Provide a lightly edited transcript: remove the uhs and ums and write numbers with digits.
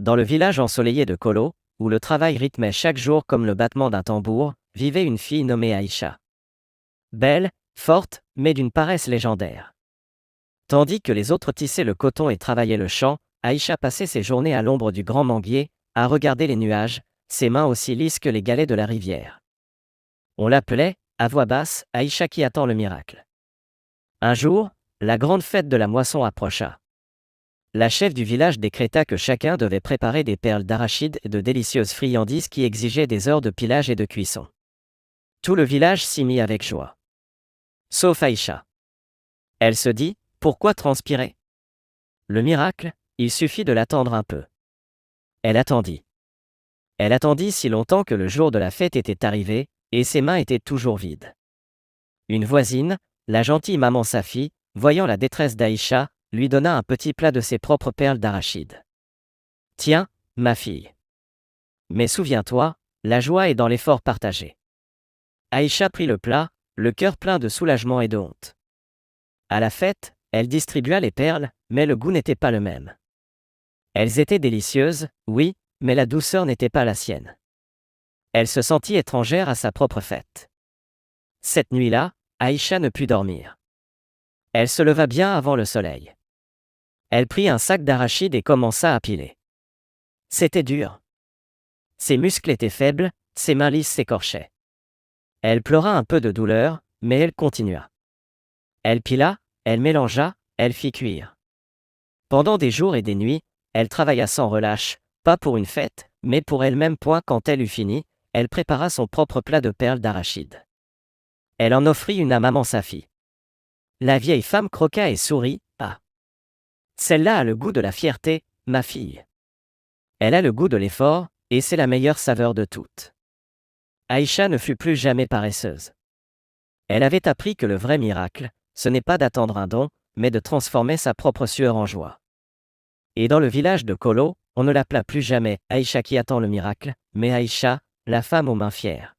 Dans le village ensoleillé de Kolo, où le travail rythmait chaque jour comme le battement d'un tambour, vivait une fille nommée Aïcha. Belle, forte, mais d'une paresse légendaire. Tandis que les autres tissaient le coton et travaillaient le champ, Aïcha passait ses journées à l'ombre du grand manguier, à regarder les nuages, ses mains aussi lisses que les galets de la rivière. On l'appelait, à voix basse, Aïcha qui attend le miracle. Un jour, la grande fête de la moisson approcha. La chef du village décréta que chacun devait préparer des perles d'arachide et de délicieuses friandises qui exigeaient des heures de pilage et de cuisson. Tout le village s'y mit avec joie. Sauf Aïcha. Elle se dit, pourquoi transpirer? Le miracle, il suffit de l'attendre un peu. Elle attendit. Elle attendit si longtemps que le jour de la fête était arrivé, et ses mains étaient toujours vides. Une voisine, la gentille maman Safi, voyant la détresse d'Aïcha, lui donna un petit plat de ses propres perles d'arachide. Tiens, ma fille. Mais souviens-toi, la joie est dans l'effort partagé. Aïcha prit le plat, le cœur plein de soulagement et de honte. À la fête, elle distribua les perles, mais le goût n'était pas le même. Elles étaient délicieuses, oui, mais la douceur n'était pas la sienne. Elle se sentit étrangère à sa propre fête. Cette nuit-là, Aïcha ne put dormir. Elle se leva bien avant le soleil. Elle prit un sac d'arachide et commença à piler. C'était dur. Ses muscles étaient faibles, ses mains lisses s'écorchaient. Elle pleura un peu de douleur, mais elle continua. Elle pila, elle mélangea, elle fit cuire. Pendant des jours et des nuits, elle travailla sans relâche, pas pour une fête, mais pour elle-même. Quand elle eut fini, elle prépara son propre plat de perles d'arachide. Elle en offrit une à maman Safi. La vieille femme croqua et sourit, ah. Celle-là a le goût de la fierté, ma fille. Elle a le goût de l'effort, et c'est la meilleure saveur de toutes. Aïcha ne fut plus jamais paresseuse. Elle avait appris que le vrai miracle, ce n'est pas d'attendre un don, mais de transformer sa propre sueur en joie. Et dans le village de Kolo, on ne l'appela plus jamais Aïcha qui attend le miracle, mais Aïcha, la femme aux mains fières.